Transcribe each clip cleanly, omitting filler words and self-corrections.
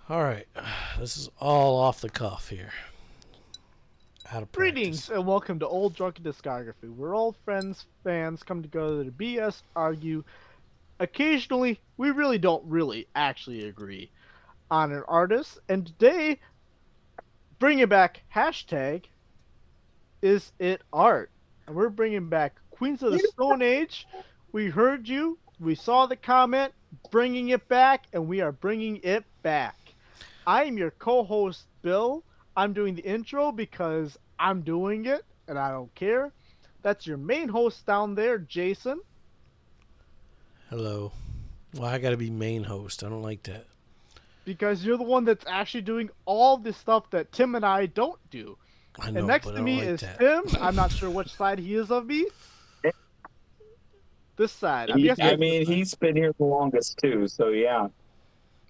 All right, this is all off the cuff here. Out of practice. Greetings and welcome to Old Drunken Discography, where old friends, fans come together to BS, argue. Occasionally, we really don't actually agree on an artist, and today, bringing back hashtag is it art, and we're bringing back Queens of the Stone Age. We heard you, we saw the comment, bringing it back, and we are bringing it back. I am your co-host, Bill. I'm doing the intro because I'm doing it, and I don't care. That's your main host down there, Jason. Hello. Well, I gotta be main host. I don't like that. Because you're the one that's actually doing all the stuff that Tim and I don't do. I know, And next but to I me don't like is that. Tim. I'm not sure which side he is of me. This side. I mean, he's been here the longest too, so yeah.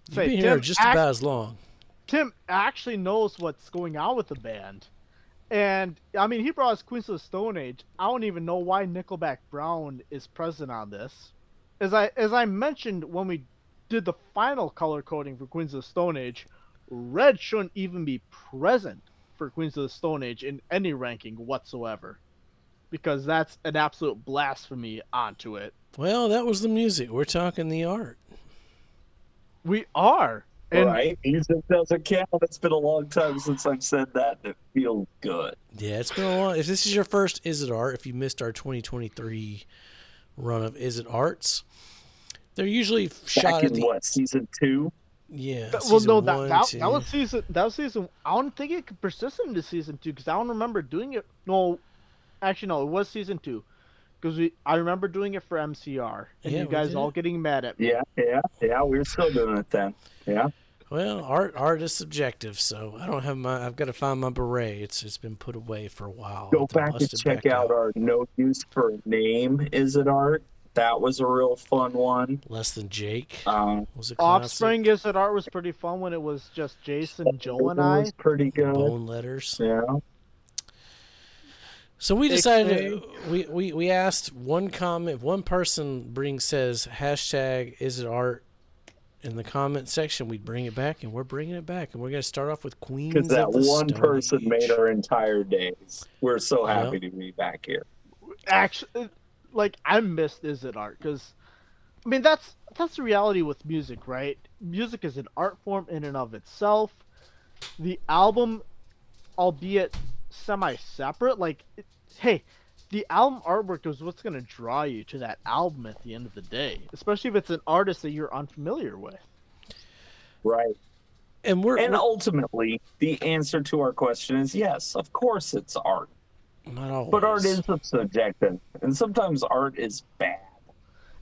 You've been here just about as long. Tim actually knows what's going on with the band. And, I mean, he brought us Queens of the Stone Age. I don't even know why Nickelback Brown is present on this. As I mentioned when we did the final color coding for Queens of the Stone Age, red shouldn't even be present for Queens of the Stone Age in any ranking whatsoever. Because that's an absolute blasphemy onto it. Well, that was the music. We're talking the art. We are. And right. Music doesn't count. It's been a long time since I've said that, and it feels good. Yeah, it's been a long. If this is your first Is It Art, if you missed our 2023 run of Is It Arts, they're usually shot at what, season 2? Yeah. Well, no, that was season. That was season. I don't think it could persist into season 2 because I don't remember doing it. No, actually, no, it was season 2 because I remember doing it for MCR and you guys all getting mad at me. Yeah. We were still doing it then. Yeah. Well, art is subjective, so I don't have I've got to find my beret. It's been put away for a while. Go back and check out our No Use for a Name. Is It Art? That was a real fun one. Less Than Jake was a classic. Offspring Is It Art was pretty fun when it was just Jason, Joe, and I. It was pretty good. Bone Letters. Yeah. So we decided we asked one comment. If one person says hashtag Is It Art in the comment section, we'd bring it back, and we're bringing it back, and we're going to start off with Queens of the Stone Age. Because that one person made our entire days. We're so happy to be back here. Actually, like, I missed Is It Art because, I mean, that's the reality with music, right? Music is an art form in and of itself. The album, albeit semi-separate, like, hey, the album artwork is what's going to draw you to that album at the end of the day, especially if it's an artist that you're unfamiliar with. Right. And ultimately, the answer to our question is yes, of course it's art. Not always. But art is subjective, and sometimes art is bad.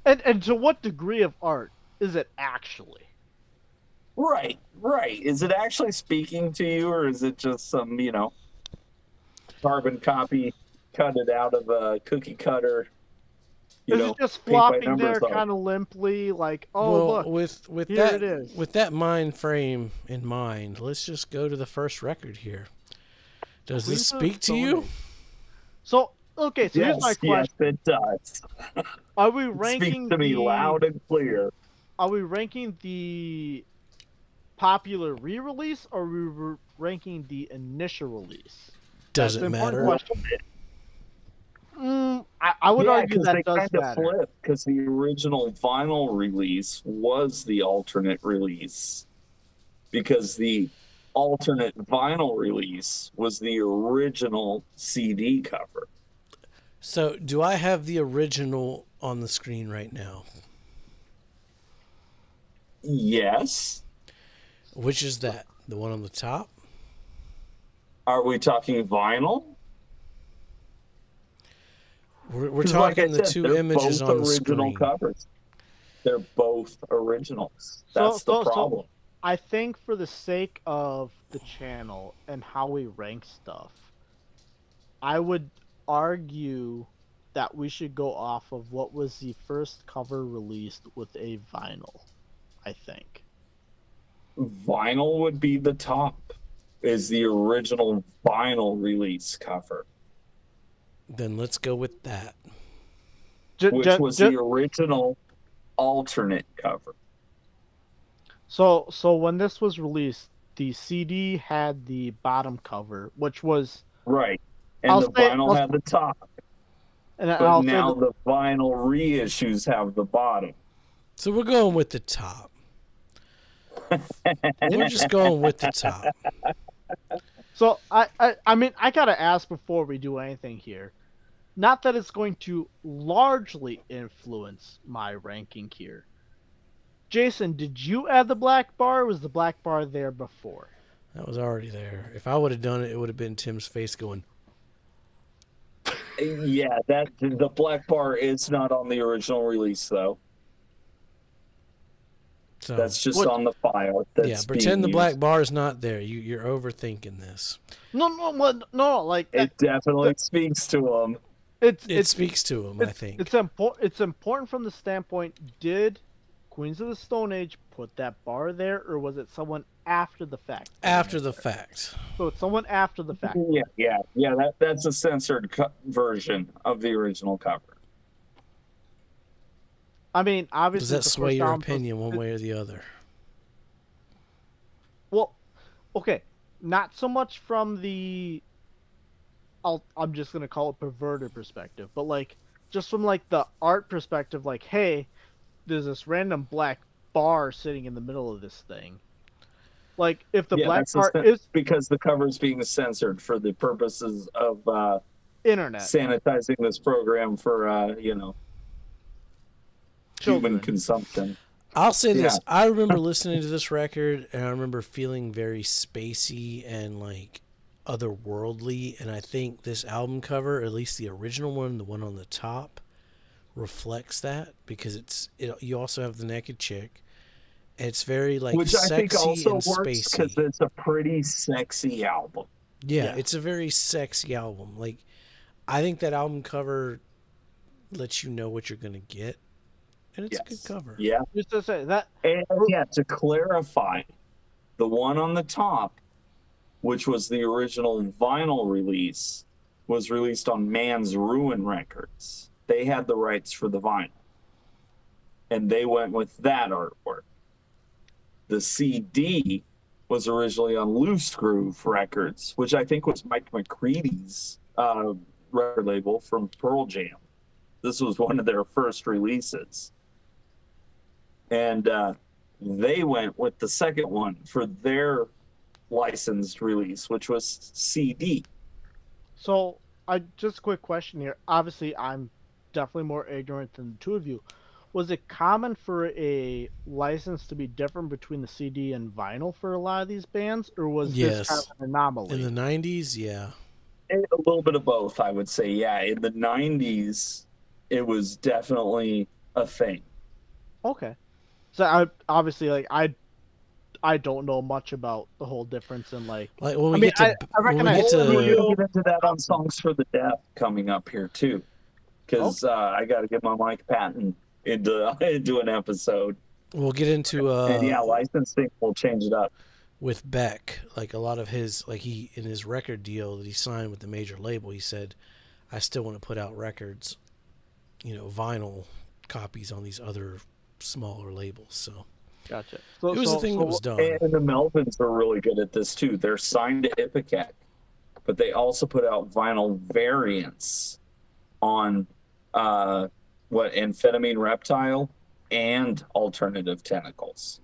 And to what degree of art is it actually? Right. Is it actually speaking to you, or is it just some, carbon copy, cut it out of a cookie cutter? Is it just flopping there kind of limply, like, look, with here that, it is. With that mind frame in mind, let's just go to the first record here. Does this speak to you? So, okay, so here's my question. Yes, it does. Are we ranking speaks to me loud and clear. Are we ranking the popular re-release, or are we ranking the initial release? Doesn't matter. I would argue that it does matter. Flip, because the original vinyl release was the alternate release. Because the alternate vinyl release was the original CD cover. So, do I have the original on the screen right now? Yes. Which is that? The one on the top? Are we talking vinyl? We're talking the two images on the screen. Covers. They're both originals. That's the problem. So I think for the sake of the channel and how we rank stuff, I would argue that we should go off of what was the first cover released with a vinyl, I think. Vinyl would be the top, is the original vinyl release cover. Then let's go with that. Which was the original alternate cover. So when this was released, the CD had the bottom cover, which was Right. And the vinyl had the top. And but I'll now the vinyl reissues have the bottom. So we're going with the top. We're just going with the top. So I mean, I gotta ask before we do anything here. Not that it's going to largely influence my ranking here. Jason, did you add the black bar, or was the black bar there before? That was already there. If I would have done it, it would have been Tim's face going. Yeah, the black bar is not on the original release, though. So, that's just on the file. Yeah, pretend the black bar is not there. You're overthinking this. No, like it definitely speaks to him. It speaks to him. I think it's important from the standpoint. Did Queens of the Stone Age put that bar there, or was it someone after the fact? After the fact. So it's someone after the fact. Yeah. That's a censored version of the original cover. I mean, obviously, does that sway your opinion one way or the other? Well, okay, not so much from the. I'm just gonna call it perverted perspective, but like just from like the art perspective, like, hey, there's this random black bar sitting in the middle of this thing. Like, if the black bar is because the cover is being censored for the purposes of internet sanitizing this program for human consumption. I'll say this. I remember listening to this record, and I remember feeling very spacey and like otherworldly, and I think this album cover, at least the original one, the one on the top, reflects that, because you also have the naked chick. It's very like which sexy I think also and works spacey because it's a pretty sexy album. Yeah, it's a very sexy album. Like, I think that album cover lets you know what you're gonna get, and it's a good cover. Yeah, just to say that. And yeah, to clarify, the one on the top, which was the original vinyl release, was released on Man's Ruin Records. They had the rights for the vinyl, and they went with that artwork. The CD was originally on Loose Groove Records, which I think was Mike McCready's record label from Pearl Jam. This was one of their first releases. And they went with the second one for their licensed release, which was CD. So, just a quick question here. Obviously, I'm definitely more ignorant than the two of you. Was it common for a license to be different between the CD and vinyl for a lot of these bands, or was this kind of an anomaly? In the 90s, yeah. A little bit of both, I would say. Yeah, in the 90s, it was definitely a thing. Okay. So, I don't know much about the whole difference in like when we get to we'll get into that on Songs for the Deaf coming up here too, because I got to get my Mike Patton into an episode. We'll get into and licensing will change it up with Beck. Like a lot of his, like he in his record deal that he signed with the major label, he said, I still want to put out records, vinyl copies on these other smaller labels. So gotcha. It was a thing that was done. And the Melvins are really good at this too. They're signed to Ipecac, but they also put out vinyl variants on Amphetamine Reptile and Alternative Tentacles.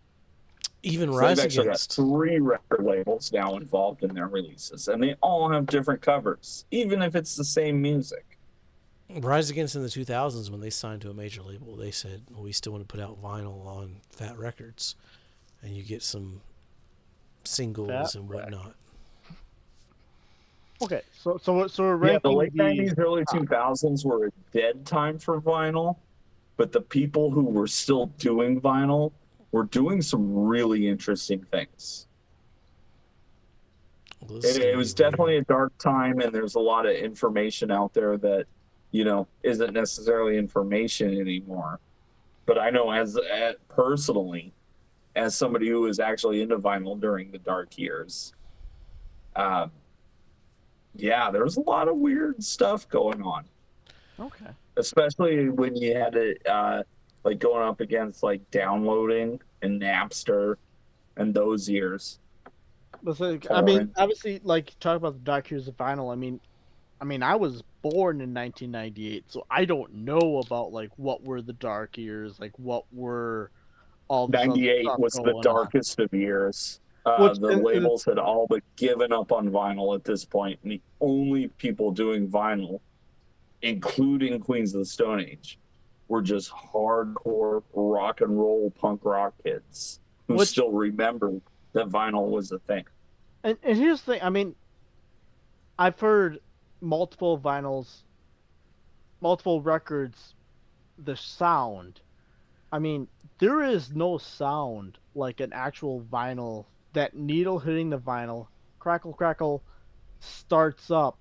Even Rise Against. They've actually got 3 record labels now involved in their releases, and they all have different covers, even if it's the same music. Rise Against in the 2000s, when they signed to a major label, they said, well, we still want to put out vinyl on Fat Records, and you get some singles and whatnot. Okay, so we're ranking the late 90s, early 2000s were a dead time for vinyl, but the people who were still doing vinyl were doing some really interesting things. It was definitely a dark time, and there's a lot of information out there that isn't necessarily information anymore. But I know personally, as somebody who was actually into vinyl during the dark years, there was a lot of weird stuff going on. Okay. Especially when you had it like going up against like downloading and Napster and those years. But I mean, obviously, like talk about the dark years of vinyl. I mean, I was born in 1998, so I don't know about like what were the dark years, like what were all this other 98 stuff was the going on. darkest of years. Which- The labels had all but given up on vinyl at this point, and the only people doing vinyl, including Queens of the Stone Age, were just hardcore rock and roll punk rock kids who still remember that vinyl was a thing. And here's the thing, I mean, I've heard multiple vinyls, multiple records, the sound. I mean, there is no sound like an actual vinyl, that needle hitting the vinyl, crackle, crackle, starts up.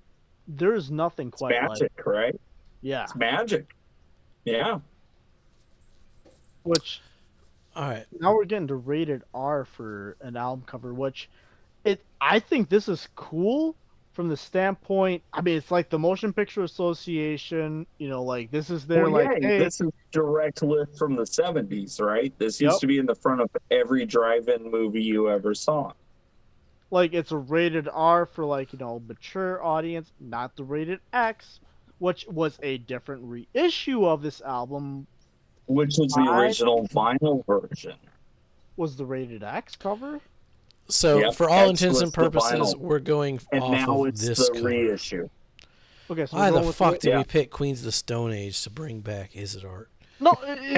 There's nothing quite like magic, like right? Yeah. It's magic. Yeah. Which, all right. Now we're getting to rated R for an album cover, which I think this is cool from the standpoint. I mean, it's like the Motion Picture Association, you know, like this is their hey, this is direct lift from the 70s, right? This used to be in the front of every drive-in movie you ever saw. Like it's a rated R for like, you know, mature audience, not the rated X, which was a different reissue of this album. Which was the original vinyl version. Was the rated X cover? So for all intents and purposes, we're going off of this cover. Reissue. Okay, so why the fuck did we pick Queens of the Stone Age to bring back Is It Art? No,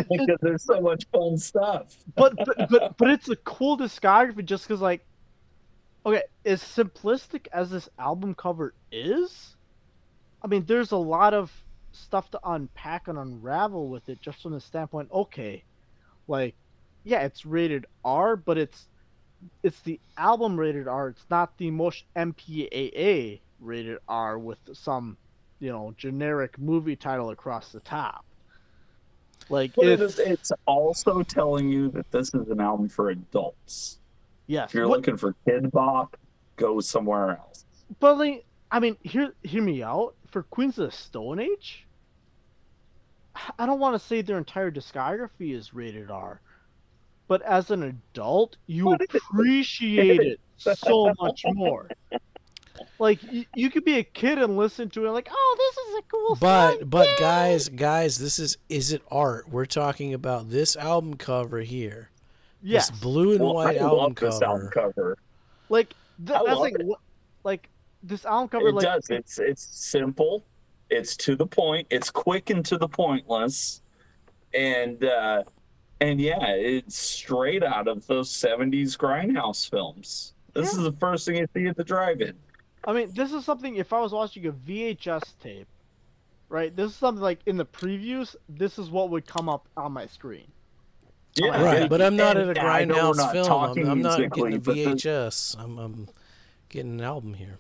because there's so much fun stuff. But it's a cool discography just because, like, okay, as simplistic as this album cover is, I mean, there's a lot of stuff to unpack and unravel with it just from the standpoint, okay, like, yeah, it's rated R, but it's the album rated R. It's not the most MPAA rated R with some, you know, generic movie title across the top. Like it's also telling you that this is an album for adults. Yes. If you're looking for kid bop, go somewhere else. But like, I mean, hear me out. For Queens of the Stone Age, I don't want to say their entire discography is rated R. But as an adult, you appreciate it so much more. Like you could be a kid and listen to it, like, oh, this is a cool song. But guys, this is It Art? We're talking about this album cover here. Yes, this blue and white album cover. This album cover. Like that's like this album cover. It does. It's simple. It's to the point. It's quick and to the pointless, and yeah, it's straight out of those 70s grindhouse films. This is the first thing you see at the drive-in. I mean, this is something, if I was watching a VHS tape, right, this is something like in the previews, this is what would come up on my screen. Yeah, right, but I'm not at a grindhouse film. I'm not getting a VHS. I'm getting an album here.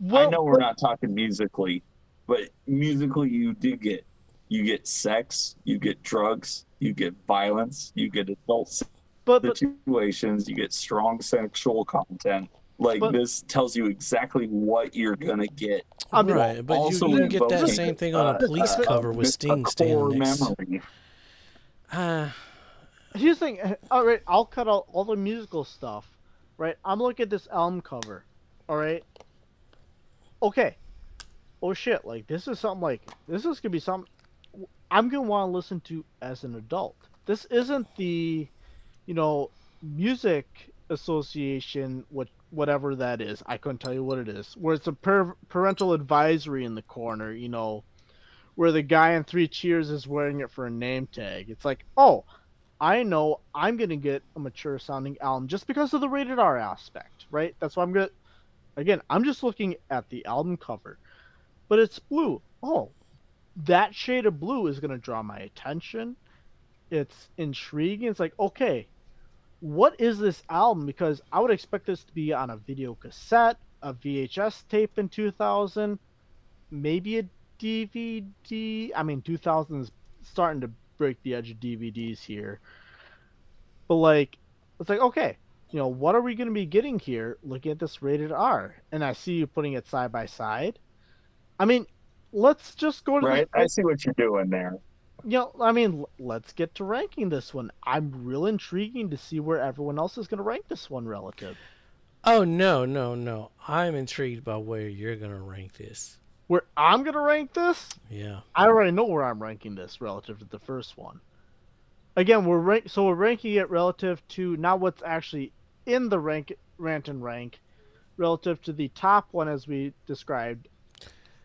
Well, I know we're not talking musically, but musically you get sex, you get drugs, you get violence, you get adult situations, you get strong sexual content. Like, this tells you exactly what you're gonna get. Right, but you can get that same thing on a police cover with Sting standing next. Here's the thing. All right, I'll cut out all the musical stuff. Right, I'm looking at this album cover. All right. Okay. Oh shit! Like this is something like this is gonna be something I'm gonna want to listen to as an adult. This isn't the, you know, music association, whatever that is. I couldn't tell you what it is. Where it's a parental advisory in the corner, you know, where the guy in 3 Cheers is wearing it for a name tag. It's like, oh, I know I'm gonna get a mature sounding album just because of the rated R aspect, right? That's why I'm gonna. Again, I'm just looking at the album cover, but it's blue. Oh, that shade of blue is gonna draw my attention. It's intriguing. It's like, okay, what is this album? Because I would expect this to be on a video cassette, a VHS tape in 2000, maybe a DVD. I mean, 2000 is starting to break the edge of DVDs here. But like, it's like, okay, you know, what are we going to be getting here looking at this rated R? And I see you putting it side by side. I mean, let's just go to I see what you're doing there. I mean, let's get to ranking this one. I'm real intriguing to see where everyone else is going to rank this one relative. Oh, no, no, no. I'm intrigued by where you're going to rank this. Where I'm going to rank this? Yeah. I already know where I'm ranking this relative to the first one. Again, we're ranking it relative to not what's actually in the rant and rank, relative to the top one as we described.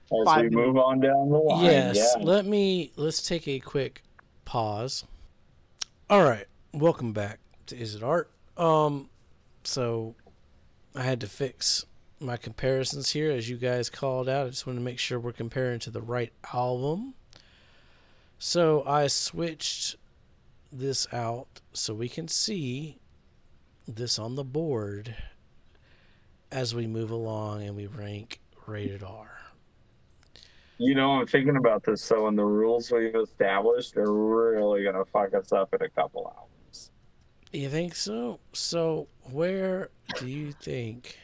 As we move on down the line. Yes. Yeah. Let's take a quick pause. All right. Welcome back to Is It Art? So I had to fix my comparisons here as you guys called out. I just wanted to make sure we're comparing to the right album. So I switched this out so we can see this on the board as we move along and we rank rated R. I'm thinking about this, so in the rules we've established are really going to fuck us up in a couple albums. You think so? So where do you think...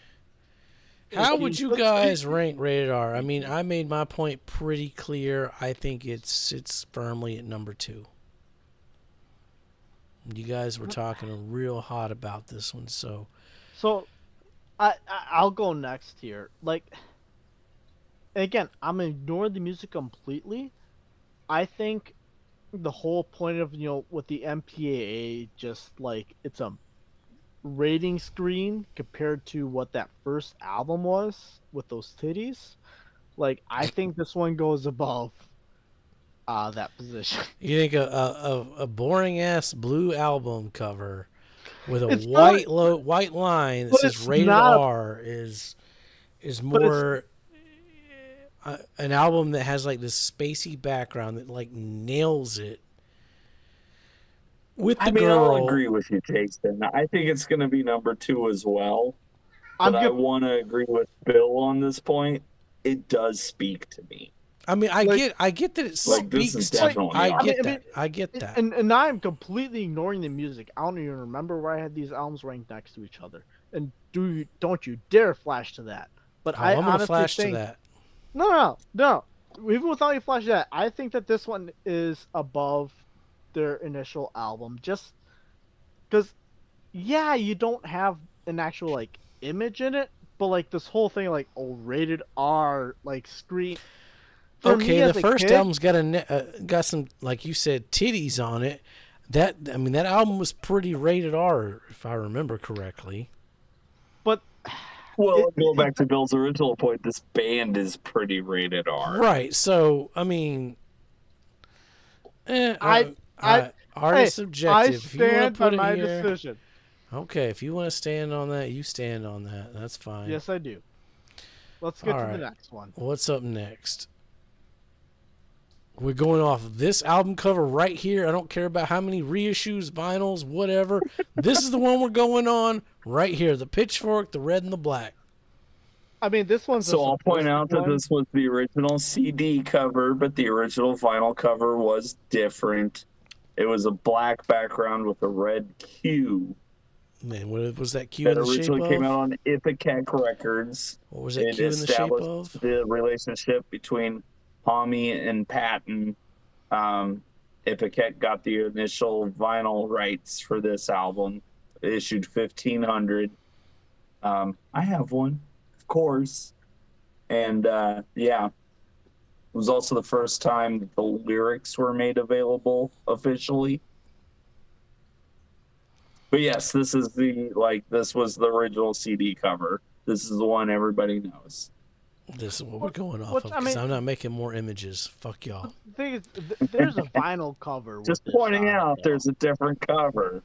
How would you guys rank rated R? I mean, I made my point pretty clear. I think it's firmly at number 2. You guys were talking real hot about this one, so I'll go next here. Like, again, I'm ignoring the music completely. I think the whole point of with the MPAA, just like it's a rating screen compared to what that first album was with those titties. Like, I think this one goes above that position. You think a boring ass blue album cover with a It's white line that says rated R is more an album that has like this spacey background that like nails it with the girl. I'll agree with you, Jason. I think it's going to be number 2 as well. But I want to agree with Bill on this point. It does speak to me. I mean, I get that it speaks to me. I get that. And now I'm completely ignoring the music. I don't even remember where I had these albums ranked next to each other. And don't you dare flash to that. But I'm going to flash to that. No. Even without you flash that, I think that this one is above their initial album. Just because, you don't have an actual, like, image in it. But, like, this whole thing, like, rated R, like, screen... Okay, the first album's got some, like you said, titties on it. That album was pretty rated R, if I remember correctly. But go back to Bill's original point. This band is pretty rated R, right? So I mean, art is subjective. I stand by my decision. Okay, if you want to stand on that, you stand on that. That's fine. Yes, I do. Let's get to the next one. What's up next? We're going off of this album cover right here. I don't care about how many reissues, vinyls, whatever. This is the one we're going on right here. The pitchfork, the red and the black. I mean, this one's... So I'll point out that this was the original CD cover, but the original vinyl cover was different. It was a black background with a red Q. Man, what was that Q in the shape of? That originally came out on Ipecac Records. What was that Q in the shape of? The relationship between Tommy and Patton. Ipecac got the initial vinyl rights for this album. It issued 1,500. I have one, of course. And it was also the first time that the lyrics were made available officially. But yes, this was the original CD cover. This is the one everybody knows. This is what we're going off of, because I'm not making more images. Fuck y'all. The thing is, there's a vinyl cover. Just pointing out there's a different cover.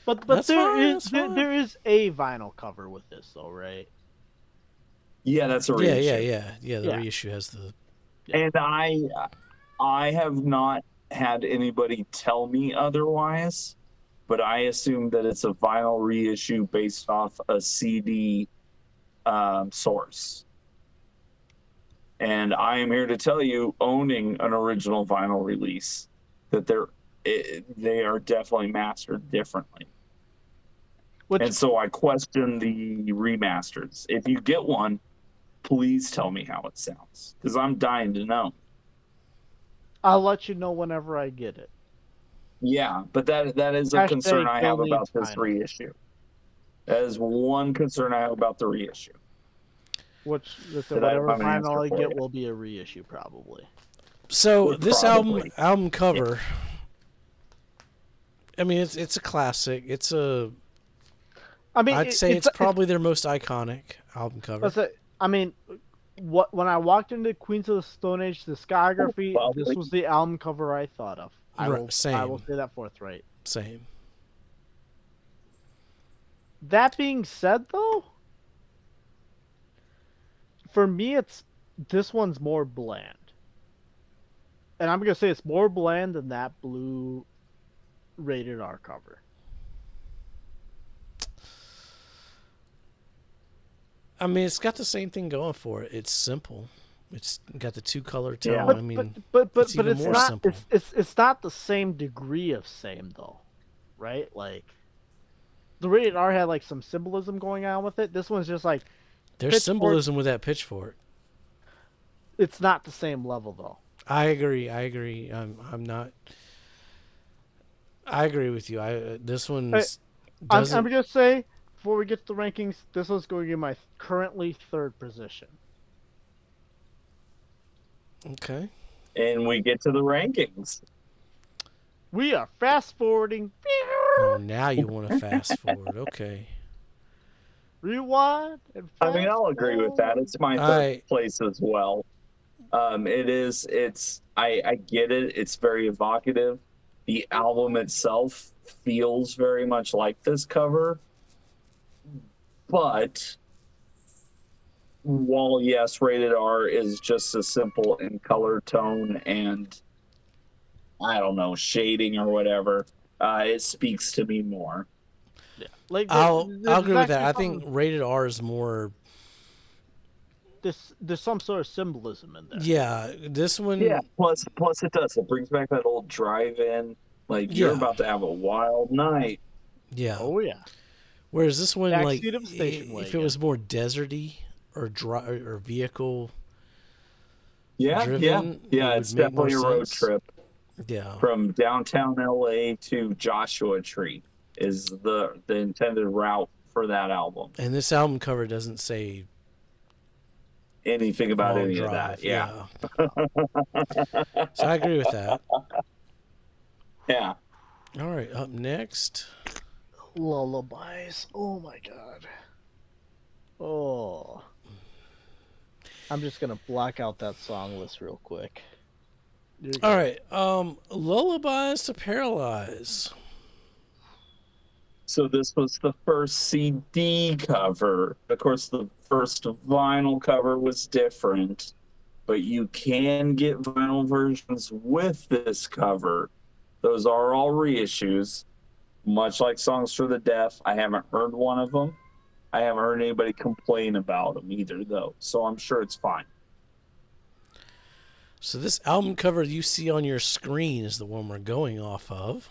But there is a vinyl cover with this, though, right? Yeah, that's a reissue. Yeah. The reissue has the... And I have not had anybody tell me otherwise, but I assume that it's a vinyl reissue based off a CD source. And I am here to tell you, owning an original vinyl release, that they are definitely mastered differently. And so I question the remasters. If you get one, please tell me how it sounds, because I'm dying to know. I'll let you know whenever I get it. Yeah, but that is a concern I have about this #Bill needs reissue. That is one concern I have about the reissue. Which, That I whatever have an answer final I for get you. will be a reissue, probably. So this Probably. album cover, I mean, it's a classic. I'd say it's probably their most iconic album cover. I mean, when I walked into Queens of the Stone Age discography, this was the album cover I thought of. I will say that forthright. Same. That being said, though, for me, this one's more bland. And I'm gonna say it's more bland than that blue rated R cover. I mean, it's got the same thing going for it. It's simple. It's got the 2-color tone. Yeah. I mean, but it's not simple. it's not the same degree of same though, right? Like the rated R had like some symbolism going on with it. This one's just like there's symbolism with that pitchfork. It's not the same level though. I agree. I'm not. I agree with you. This one's. I'm gonna say before we get to the rankings, this one's going to be my currently 3rd position. Okay. And we get to the rankings. We are fast forwarding. Oh, now you want to fast forward. Okay. Rewind. And I mean, I'll agree with that. It's my 3rd place as well. It is. I get it. It's very evocative. The album itself feels very much like this cover. But while, yes, rated R is just as simple in color tone and, I don't know, shading or whatever, it speaks to me more. Yeah. Like I'll agree with that. I think rated R is more... There's some sort of symbolism in there. Yeah, this one... Yeah, plus it does. It brings back that old drive-in. Like, you're about to have a wild night. Yeah. Oh, yeah. Whereas this one, like, if it was more deserty or dry or vehicle driven, it's definitely a road trip. Yeah. From downtown LA to Joshua Tree is the intended route for that album. And this album cover doesn't say anything about any of that. Yeah. So I agree with that. Yeah. All right, up next. Lullabies. Oh my god. Oh. I'm just gonna block out that song list real quick. All right. Lullabies to Paralyze. So this was the first CD cover. Of course, the first vinyl cover was different, but you can get vinyl versions with this cover. Those are all reissues. Much like Songs for the Deaf, I haven't heard one of them. I haven't heard anybody complain about them either, though. So I'm sure it's fine. So this album cover you see on your screen is the one we're going off of.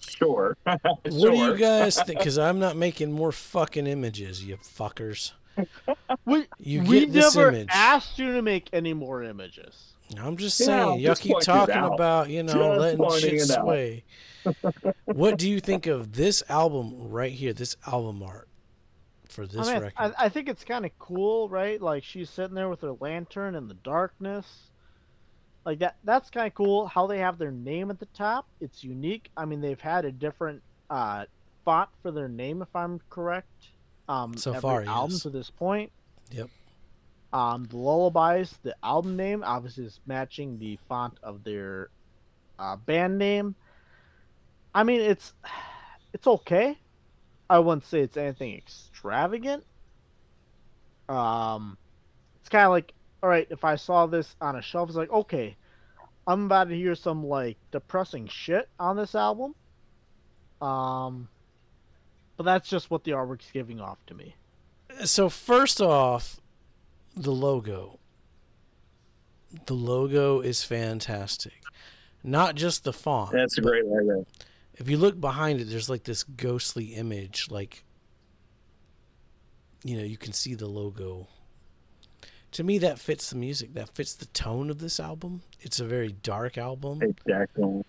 Sure. What do you guys think? Because I'm not making more fucking images, you fuckers. We never asked you to make any more images. I'm just saying, y'all keep talking about, letting shit sway. What do you think of this album right here, this album art for this record? I think it's kind of cool, right? Like she's sitting there with her lantern in the darkness. Like that's kind of cool. How they have their name at the top. It's unique. I mean, they've had a different font for their name, if I'm correct. So far, album to this point. Yep. The Lullabies, the album name, obviously is matching the font of their band name. I mean, it's okay. I wouldn't say it's anything extravagant. It's kind of like, all right, if I saw this on a shelf, it's like, okay, I'm about to hear some like depressing shit on this album. But that's just what the artwork's giving off to me. So first off, the logo. The logo is fantastic. Not just the font. That's a great logo. If you look behind it, there's like this ghostly image, like, you can see the logo. To me, that fits the music. That fits the tone of this album. It's a very dark album. Exactly.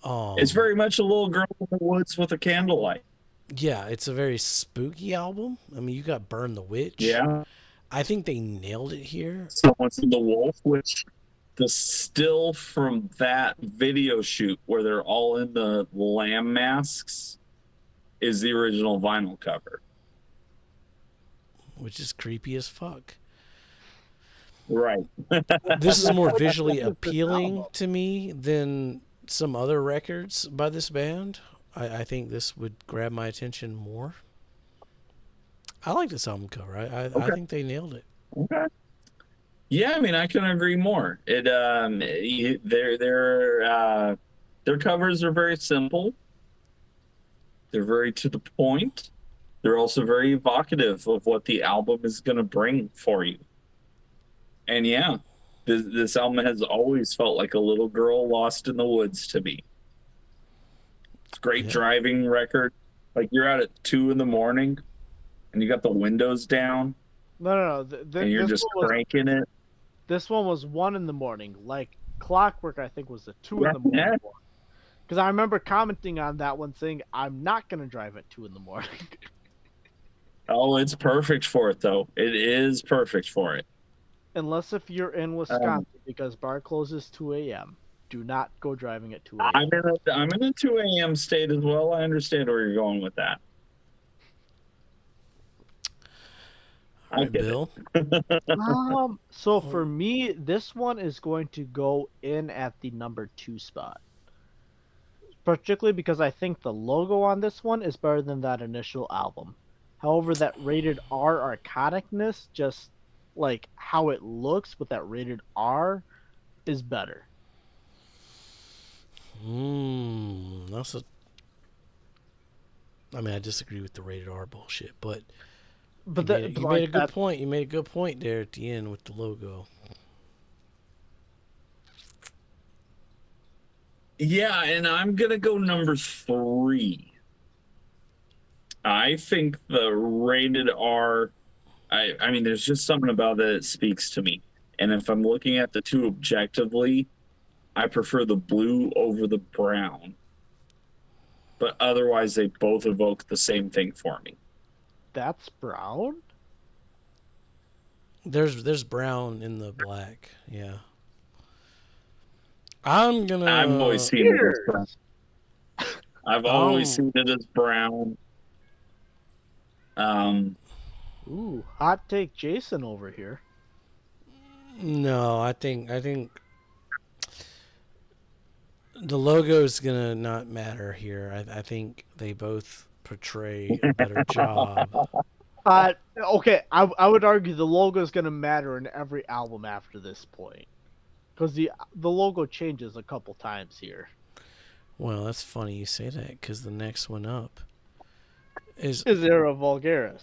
It's very much a little girl in the woods with a candlelight. Yeah, it's a very spooky album. I mean, you got Burn the Witch. Yeah. I think they nailed it here. Someone's in the Wolf, which the still from that video shoot where they're all in the lamb masks is the original vinyl cover. Which is creepy as fuck. Right. This is more visually appealing to me than some other records by this band. I think this would grab my attention more. I like this album cover. I think they nailed it. Okay. Yeah, I mean, I can agree more. Their covers are very simple. They're very to the point. They're also very evocative of what the album is going to bring for you. And yeah, this album has always felt like a little girl lost in the woods to me. It's a great driving record. Like you're out at 2 a.m. and you got the windows down. No. And you're just cranking it. This one was 1 a.m. Like Clockwork, I think, was a 2 a.m. one. Because I remember commenting on that one saying, I'm not going to drive at 2 a.m. Oh, it's perfect for it, though. It is perfect for it. Unless if you're in Wisconsin, because bar closes 2 a.m. Do not go driving at 2 a.m. I'm in a 2 a.m. state as well. I understand where you're going with that. All right, Bill. So for me, this one is going to go in at the number 2 spot. Particularly because I think the logo on this one is better than that initial album. However, that rated R archoticness, just like how it looks with that rated R, is better. That's a. I mean, I disagree with the rated R bullshit, but you made a good point. You made a good point there at the end with the logo. Yeah, and I'm gonna go number 3. I think the rated R. I mean, there's just something about it that speaks to me. And if I'm looking at the two objectively, I prefer the blue over the brown. But otherwise, they both evoke the same thing for me. That's brown? There's brown in the black, yeah. I've always seen it as brown. I've always seen it as brown. Ooh, hot take Jason over here. No, I think the logo is gonna not matter here. I think they both portray a better job. Okay, I would argue the logo is gonna matter in every album after this point, because the logo changes a couple times here. Well, that's funny you say that, because the next one up is Era Vulgaris.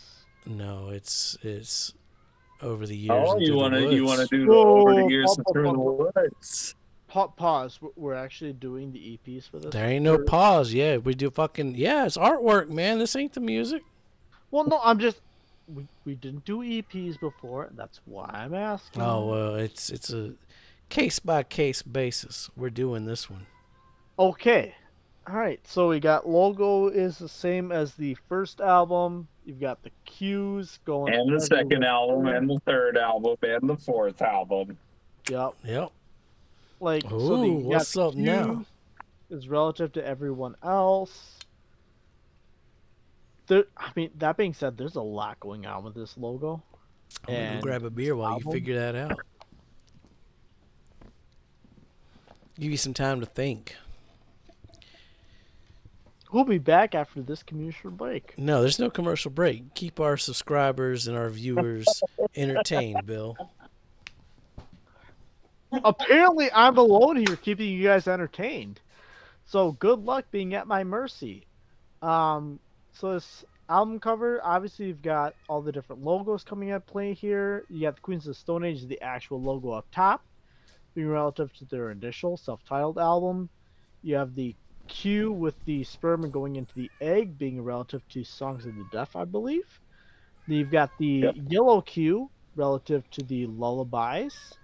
No, it's Over the Years. Oh, you want to do the Whoa, Over the Years and Through the Woods? Pause. We're actually doing the EPs for this. There ain't no pause. Yeah, we do fucking it's artwork, man. This ain't the music. Well, no, I'm just we didn't do EPs before. That's why I'm asking. Oh well, it's a case by case basis. We're doing this one. Okay. All right. So we got logo is the same as the first album. You've got the cues going. And the second album, and the third album, and the fourth album. Yep. Like, ooh, so the what's up now? Is relative to everyone else. I mean, that being said, there's a lot going on with this logo. I'm gonna go grab a beer while you figure that out. Give you some time to think. We'll be back after this commercial break. No, there's no commercial break. Keep our subscribers and our viewers entertained, Bill. Apparently, I'm alone here keeping you guys entertained. So good luck being at my mercy. So this album cover, obviously you've got all the different logos coming at play here. You got the Queens of the Stone Age, the actual logo up top, being relative to their initial self-titled album. You have the Q with the sperm going into the egg being relative to Songs of the Deaf, I believe. Then you've got the yellow Q relative to the lullabies.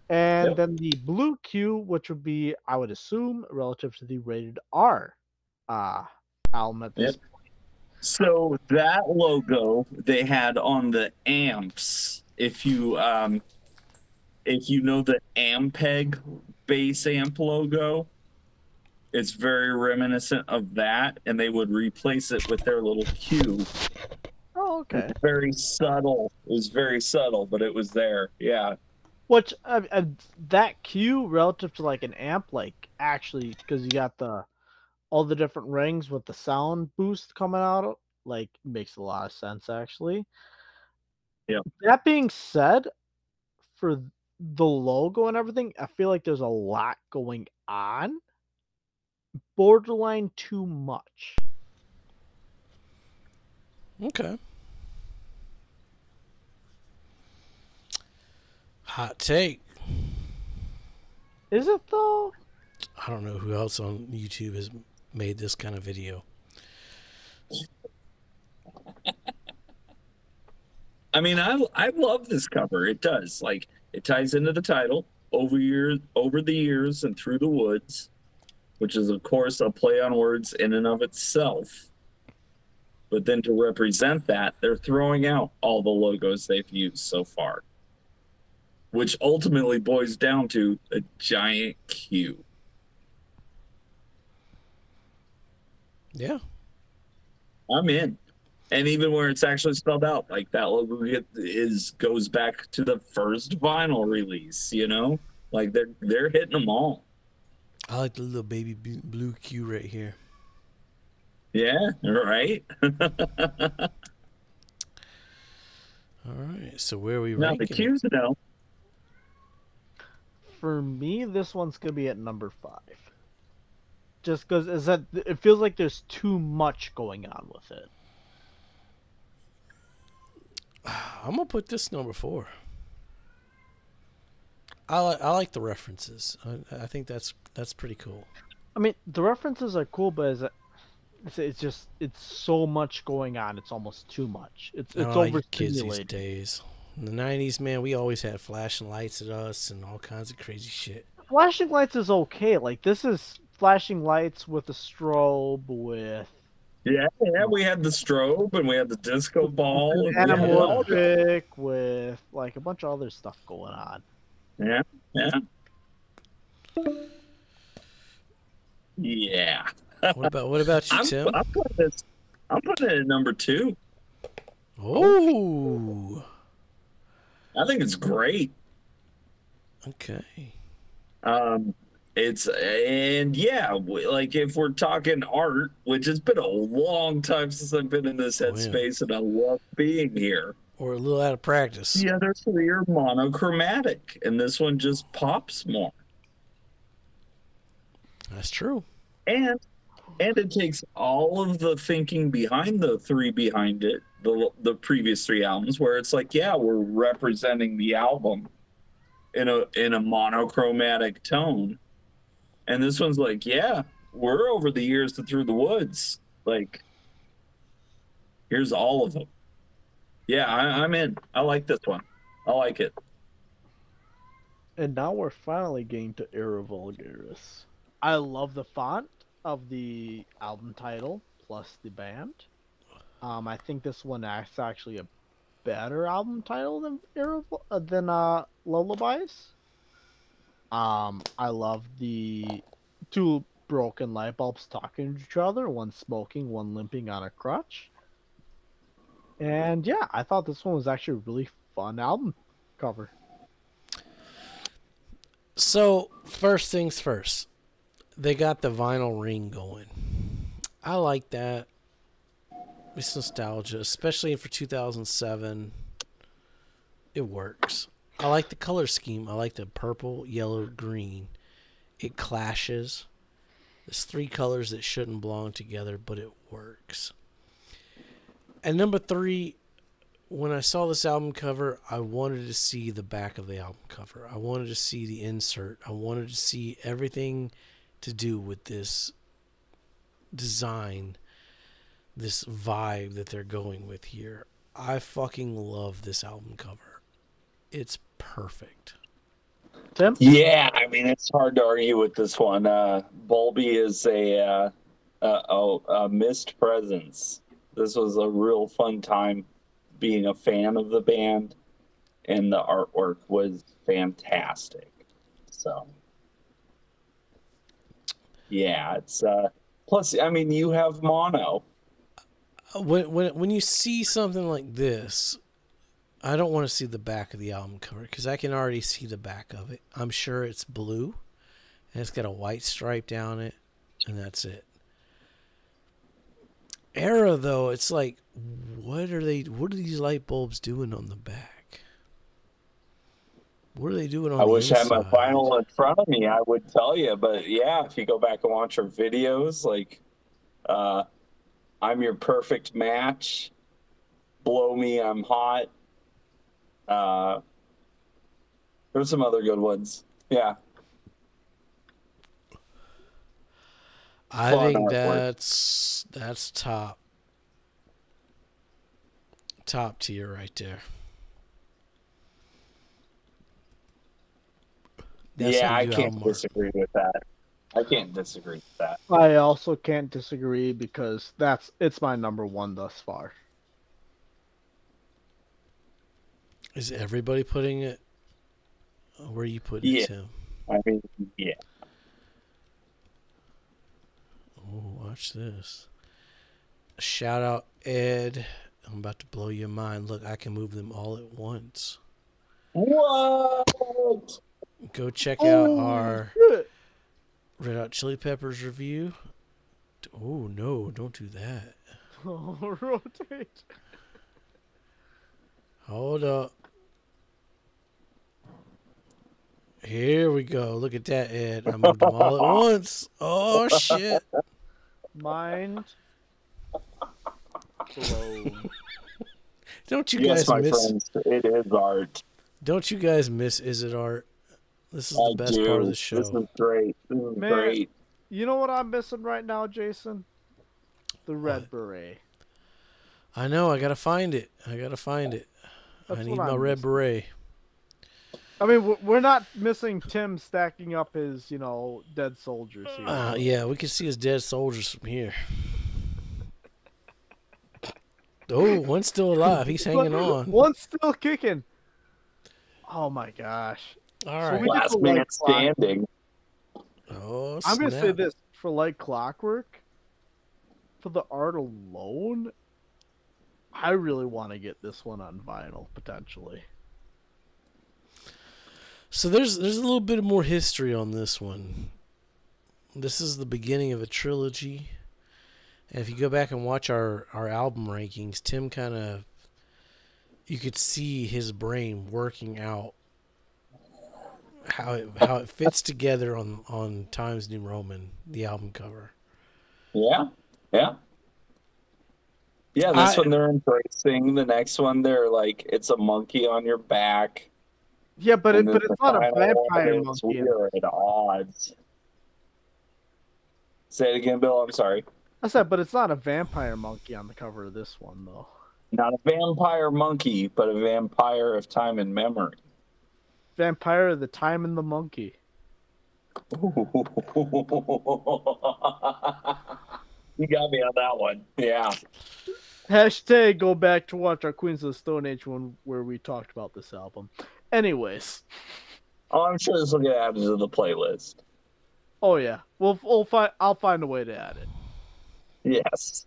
And Yep. then the blue Q, which would be, I would assume, relative to the rated R album at this Yep. So that logo they had on the amps, if you know the Ampeg bass amp logo, it's very reminiscent of that, and they would replace it with their little Q. Oh, okay. It's very subtle. It was very subtle, but it was there. Yeah. Which that Q relative to like an amp, like actually, because you got all the different rings with the sound boost coming out, like makes a lot of sense actually. Yeah. That being said, for the logo and everything, I feel like there's a lot going on. Borderline too much. Okay. Hot take. Is it though? I don't know who else on YouTube has made this kind of video. I mean, I love this cover. It does. Like, it ties into the title, over the years and through the woods, which is of course a play on words in and of itself. But then to represent that, they're throwing out all the logos they've used so far, which ultimately boils down to a giant Q. Yeah. I'm in. And even where it's actually spelled out, like that logo goes back to the first vinyl release, you know? Like they're hitting them all. I like the little baby blue Q right here. Yeah, right? All right. So where are we Now ranking the Q's now. For me, this one's gonna be at number 5. Just because it feels like there's too much going on with it. I'm gonna put this number 4. I like the references. I think that's pretty cool. I mean, the references are cool, but it's so much going on. It's almost too much. It's You kids these overstimulated. days. In the 90s, man, we always had flashing lights at us and all kinds of crazy shit. Flashing lights is okay. Like this is flashing lights with a strobe with Yeah, we had the strobe and we had the disco ball. And anamorphic with like a bunch of other stuff going on. yeah, yeah. Yeah. What about you, Tim? I'm putting it at number 2. Oh. I think it's great. Okay. Like if we're talking art, which has been a long time since I've been in this headspace, and I love being here. Or a little out of practice. The other 3 are monochromatic, and this one just pops more. That's true. And it takes all of the thinking behind the 3 behind it, the previous 3 albums, where it's like, yeah, we're representing the album in a monochromatic tone. And this one's like, yeah, we're over the years to through the woods. Like, here's all of them. Yeah, I'm in. I like this one. I like it. And now we're finally getting to Era Vulgaris. I love the font of the album title plus the band. I think this one is actually a better album title than Lullabies. I love the 2 broken light bulbs talking to each other, one smoking, one limping on a crutch. And yeah, I thought this one was actually a really fun album cover. So, first things first. They got the vinyl ring going. I like that. It's nostalgia, especially for 2007. It works. I like the color scheme. I like the purple, yellow, green. It clashes. There's 3 colors that shouldn't belong together, but it works. And number 3, when I saw this album cover, I wanted to see the back of the album cover. I wanted to see the insert. I wanted to see everything to do with this design, this vibe that they're going with here. I fucking love this album cover. It's perfect. Tim? Yeah, I mean, it's hard to argue with this one. Bulby is a missed presence. This was a real fun time being a fan of the band, and the artwork was fantastic. So, yeah, it's plus, I mean, you have mono. When you see something like this, I don't want to see the back of the album cover because I can already see the back of it. I'm sure it's blue, and it's got a white stripe down it, and that's it. Era though, it's like, what are these light bulbs doing on the back? What are they doing on the inside? I wish I had my vinyl in front of me. I would tell you, but yeah, if you go back and watch our videos, like, I'm Your Perfect Match, Blow Me, I'm Hot. There's some other good ones. Yeah. I think that's top tier right there. Yeah, I can't disagree with that. I can't disagree with that. I also can't disagree because it's my number one thus far. Is everybody putting it? Where are you putting it, Tim? I mean, yeah. Oh, watch this. Shout out, Ed. I'm about to blow your mind. Look, I can move them all at once. What? Go check out our Red Hot Chili Peppers review. Oh, no, don't do that. Oh, rotate. Hold up. Here we go. Look at that, Ed. I moved them all at once. Oh, shit. Mind blown. Don't you guys miss? Friends, it is art. Don't you guys miss Is It Art? This is the best part of the show. This is great. This is great. You know what I'm missing right now, Jason? The red beret. I know. I gotta find it. I need my red beret. I mean, we're not missing Tim stacking up his, dead soldiers here. Yeah, we can see his dead soldiers from here. Oh, one's still alive. He's hanging on. One's still kicking. Oh my gosh! All right, last man standing. Oh, I'm gonna say this for Like Clockwork. For the art alone, I really want to get this one on vinyl potentially. So there's a little bit more history on this one. This is the beginning of a trilogy. And if you go back and watch our album rankings, Tim you could see his brain working out how it fits together on Times New Roman, the album cover. Yeah. This one they're embracing. The next one they're like, it's a monkey on your back. Yeah, but it's not a vampire monkey. We are at odds. Say it again, Bill. I'm sorry. I said, but it's not a vampire monkey on the cover of this one, though. Not a vampire monkey, but a vampire of time and memory. Vampire of the Time and the Monkey. You got me on that one. Yeah. Hashtag go back to watch our Queens of the Stone Age one where we talked about this album. Anyways. Oh, I'm sure this will get added to the playlist. Oh yeah. I'll find a way to add it. Yes.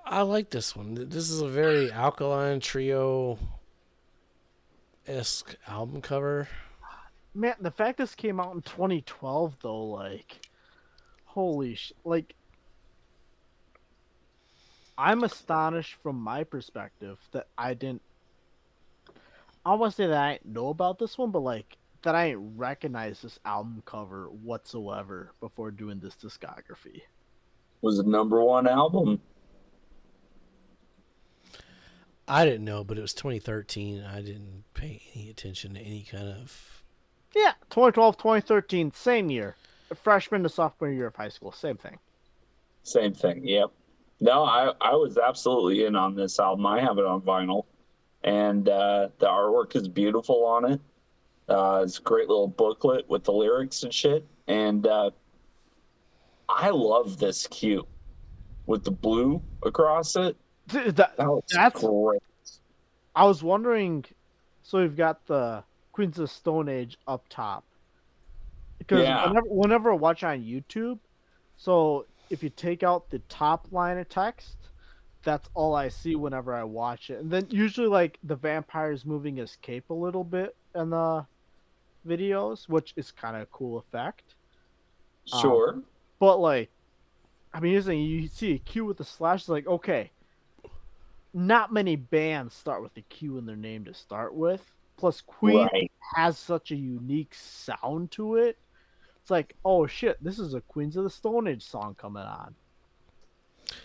I like this one. This is a very Alkaline Trio-esque album cover. Man, the fact this came out in 2012, though, like, holy sh! Like, I'm astonished from my perspective that I didn't. I don't want to say that I didn't know about this one, but like that I didn't recognize this album cover whatsoever before doing this discography. Was the #1 album. I didn't know, but it was 2013. I didn't pay any attention to any kind of... Yeah, 2012, 2013, same year. Freshman to sophomore year of high school, same thing. Same thing, yep. No, I was absolutely in on this album. I have it on vinyl, and the artwork is beautiful on it. It's a great little booklet with the lyrics and shit. And I love this cue with the blue across it. That was That's great. I was wondering. So we've got the Queens of Stone Age up top because Yeah, whenever I watch on YouTube, so if you take out the top line of text, that's all I see whenever I watch it. And then usually like the vampire's moving his cape a little bit in the videos, which is kind of a cool effect. Um, sure. but like, I mean, here's the thing, you see a Q with the slash, it's like, okay, not many bands start with a Q in their name to start with. Plus, Queen Right. has such a unique sound to it. It's like, oh shit, this is a Queens of the Stone Age song coming on.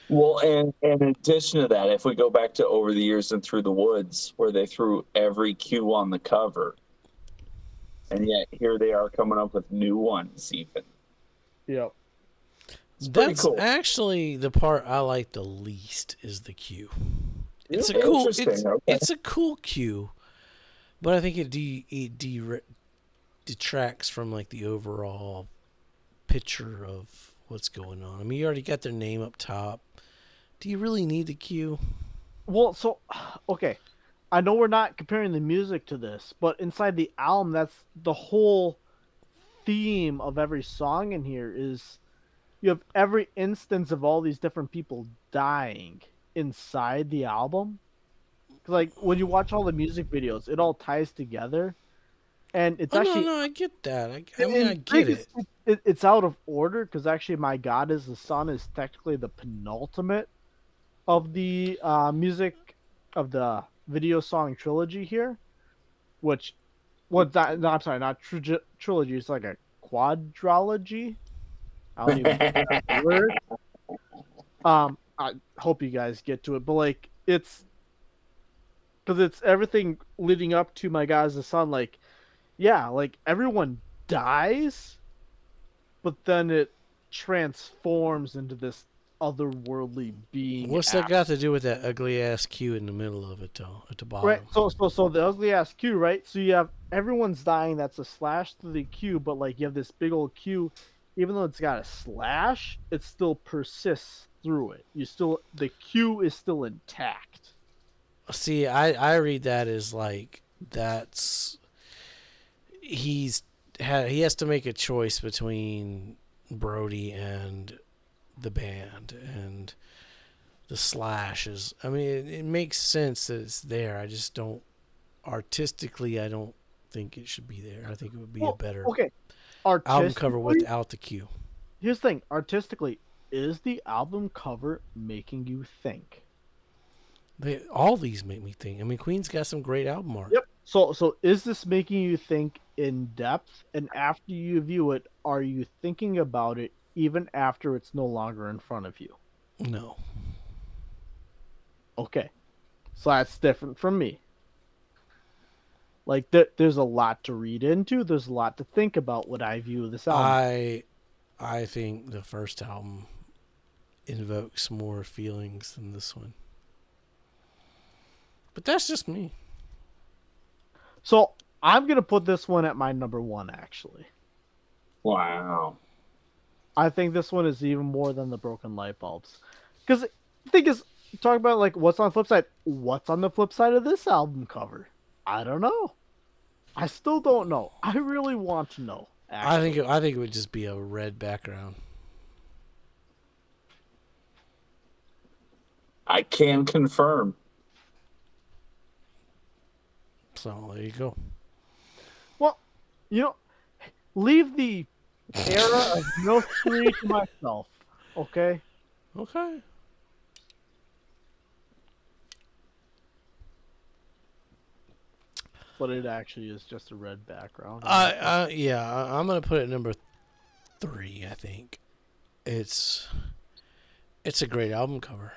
Well, and in addition to that, if we go back to Over the Years and Through the Woods, where they threw every cue on the cover, and yet here they are coming up with new ones even. Yep. It's pretty That's cool. actually the part I like the least is the cue. It's a Yeah, cool. interesting, okay. It's a cool cue, but I think it detracts from like the overall picture of what's going on. I mean, you already got their name up top. Do you really need the cue? Well, so, okay. I know we're not comparing the music to this, but inside the album, that's the whole theme of every song in here is you have every instance of all these different people dying inside the album. 'Cause, like, when you watch all the music videos, it all ties together. And it's Oh actually, no, I get that. I mean, I in get Greek, it. it's out of order because actually, My God is the Sun is technically the penultimate of the music of the video song trilogy here, which what's that? No, I'm sorry, not trilogy. It's like a quadrology. I don't even know that word. I hope you guys get to it, but like it's because it's everything leading up to My God is the Sun. Like, yeah, like everyone dies, but then it transforms into this otherworldly being. What's that got to do with that ugly ass cue in the middle of it, though, at the bottom? Right. So the ugly ass Q, right? So you have everyone's dying. That's a slash through the Q, but like you have this big old Q, even though it's got a slash, it still persists through it. The Q is still intact. See, I read that as like he has to make a choice between Brody and the band, and the slash is. I mean, it makes sense that it's there. I just don't artistically. I don't think it should be there. I think it would be a better album cover without the cue. Here's the thing: artistically, is the album cover making you think? All these make me think. I mean, Queen's got some great album art. Yep. So is this making you think in depth? And after you view it, are you thinking about it even after it's no longer in front of you? No. Okay. So that's different from me. Like, there's a lot to read into. There's a lot to think about what I view this album. I think the first album invokes more feelings than this one. But that's just me. So I'm going to put this one at my number one, actually. Wow. I think this one is even more than the Broken Light Bulbs. Because the thing is, talk about like what's on the flip side. What's on the flip side of this album cover? I don't know. I still don't know. I really want to know. Actually. I think it would just be a red background. I can confirm. So there you go. Well, leave the era of mystery to myself. Okay. Okay. But it actually is just a red background. Yeah, I'm gonna put it number 3. I think it's a great album cover.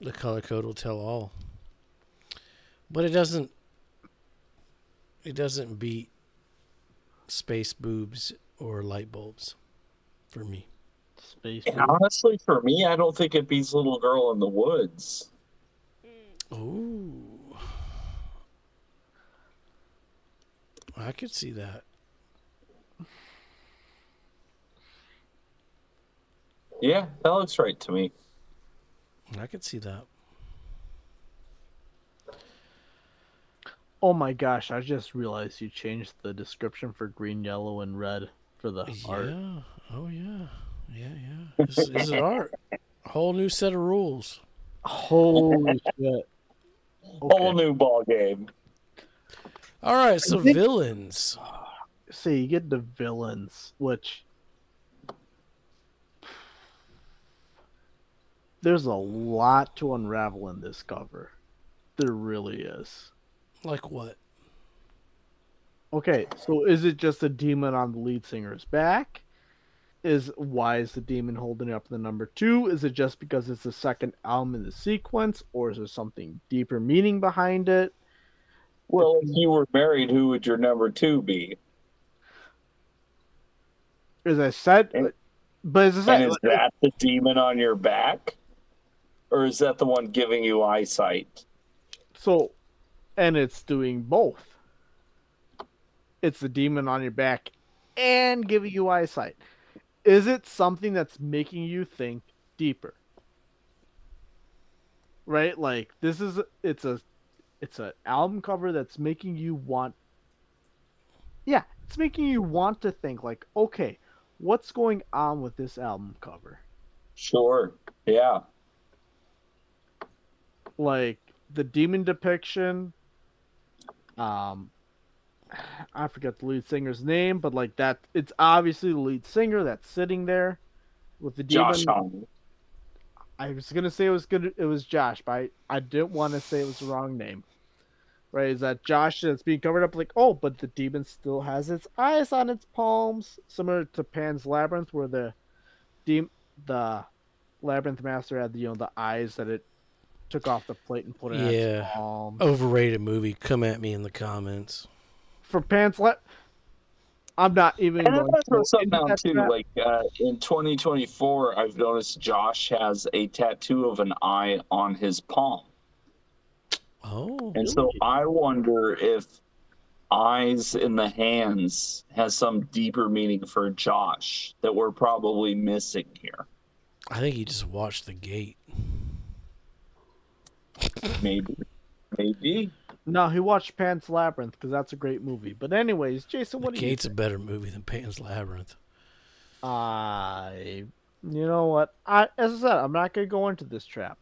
The color code will tell all, but it doesn't beat Space Boobs or Light Bulbs for me. Space And Moon. honestly, for me, I don't think it beats Little Girl in the Woods. Ooh. I could see that. Yeah, that looks right to me. I could see that. Oh my gosh, I just realized you changed the description for green, yellow, and red for the art. Yeah. Oh, yeah. Yeah. This is it art. A whole new set of rules. Holy shit. Whole new ball game. All right, so villains. So you get the villains, which there's a lot to unravel in this cover. There really is. Like what? Okay, so is it just a demon on the lead singer's back? Why is the demon holding up the number 2? Is it just because it's the second album in the sequence, or is there something deeper meaning behind it? Well, if you were married, who would your number 2 be? As I said, but as I said, And is that the demon on your back? Or is that the one giving you eyesight? so, and it's doing both. It's the demon on your back and giving you eyesight. Is it something that's making you think deeper? Right? Like it's an album cover that's making you want. Yeah, it's making you want to think like, okay, what's going on with this album cover? Sure. Yeah. Like the demon depiction. I forget the lead singer's name, but like that, it's obviously the lead singer that's sitting there with the demon. Josh Homme. I was gonna say it was Josh, but I didn't want to say it was the wrong name. Right? Is that Josh that's being covered up? Like, oh, but the demon still has its eyes on its palms, similar to Pan's Labyrinth, where the Labyrinth Master had the eyes that it took off the plate and put it in its palms. Overrated movie. Come at me in the comments. For Pan's I'm not even And going to throw to something out too. that. Like in 2024, I've noticed Josh has a tattoo of an eye on his palm. Oh. And so I wonder if eyes in the hands has some deeper meaning for Josh that we're probably missing here. I think he just watched The Gate. Maybe. No, he watched Pan's Labyrinth because that's a great movie. But anyways, Jason, what The do you Gate's a better movie than Pan's Labyrinth. You know what? As I said, I'm not gonna go into this trap.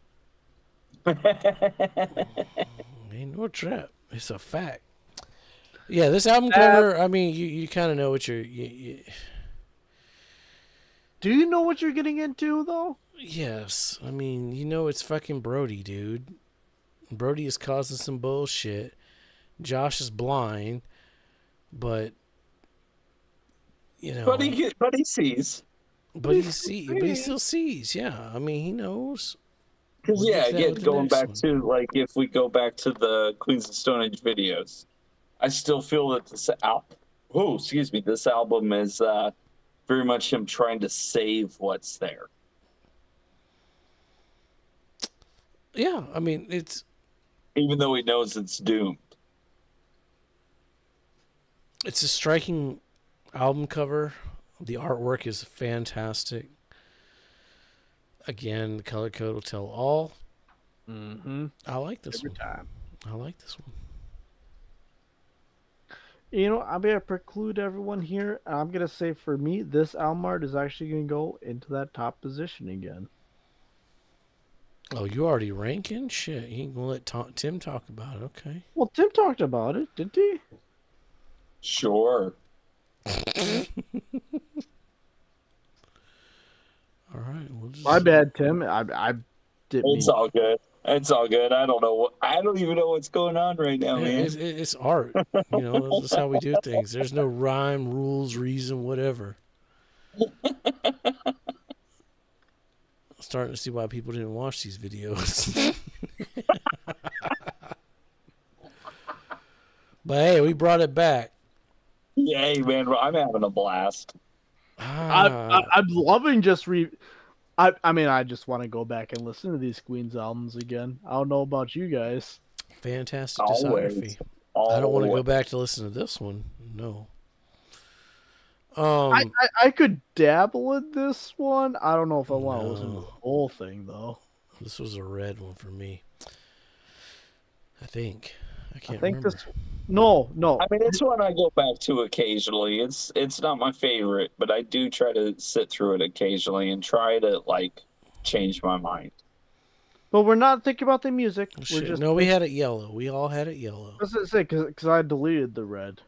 Ain't no trap. It's a fact. Yeah, this album cover, I mean, you kind of know what you're... Do you know what you're getting into, though? Yes. I mean, you know it's fucking Brody, dude. Brody is causing some bullshit. Josh is blind, but... You know... But he sees. But he still sees, yeah. I mean, he knows. Because again, going back to like if we go back to the Queens of Stone Age videos, I still feel that this album is very much him trying to save what's there. Yeah, I mean it's even though he knows it's doomed. It's a striking album cover. The artwork is fantastic. Again, the color code will tell all. Mm-hmm. I like this Every one. time. I like this one. You know, I'm going to preclude everyone here. I'm going to say for me, this album art is actually going to go into that top position again. Oh, you already ranking? Shit, you ain't going to let Tim talk about it. Okay. Well, Tim talked about it, didn't he? Sure. All right. We'll just... My bad, Tim. I didn't. It's all good. It's all good. I don't even know what's going on right now, man. It's art. You know, this is how we do things. There's no rhyme, rules, reason, whatever. Starting to see why people didn't watch these videos. But hey, we brought it back. Yay, man. I'm having a blast. I'm loving just I mean, I just want to go back and listen to these Queens albums again. I don't know about you guys. Fantastic Always. discography. I don't want to go back to listen to this one. No. I could dabble in this one. I don't know if I want to listen to No. the whole thing though. This was a red one for me. I think. I can't think remember. No. I mean, it's one I go back to occasionally. It's not my favorite, but I do try to sit through it occasionally and try to like change my mind. But we're not thinking about the music. Oh, We're shit. just No, we had it yellow. We all had it yellow. That's what I say because I deleted the red.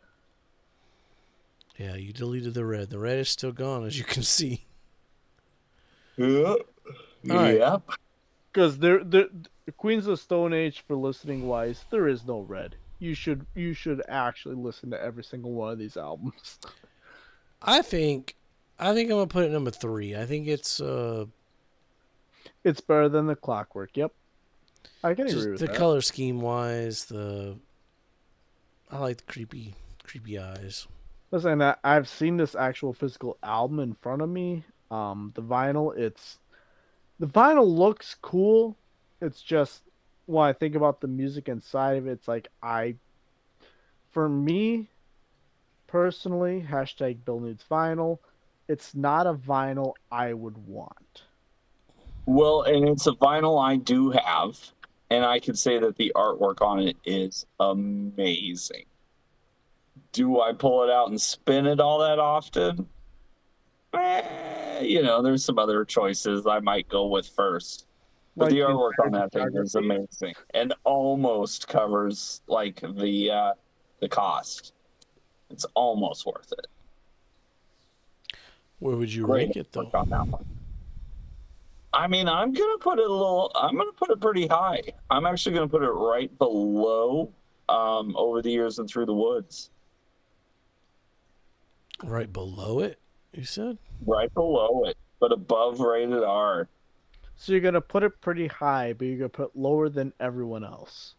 Yeah, you deleted the red. The red is still gone, as you can see. Yeah. right. Yep. Because the Queens of Stone Age, for listening wise, there is no red. You should actually listen to every single one of these albums. I think I'm gonna put it number 3. I think it's It's better than the Clockwork. Yep, I can agree just with the that. color scheme wise. I like the creepy eyes. Listen, I've seen this actual physical album in front of me. The vinyl looks cool. It's just when I think about the music inside of it, it's like for me personally, hashtag Bill needs vinyl. It's not a vinyl I would want. Well, and it's a vinyl I do have, and I can say that the artwork on it is amazing. Do I pull it out and spin it all that often? There's some other choices I might go with first. But the artwork on that thing is amazing and almost covers like the cost. It's almost worth it. Where would you rank it though? On that one. I mean, I'm gonna put it pretty high. I'm actually gonna put it right below Over the Years and Through the Woods. Right below it, you said? Right below it, but above Rated R. So you're gonna put it pretty high, but you're gonna put lower than everyone else.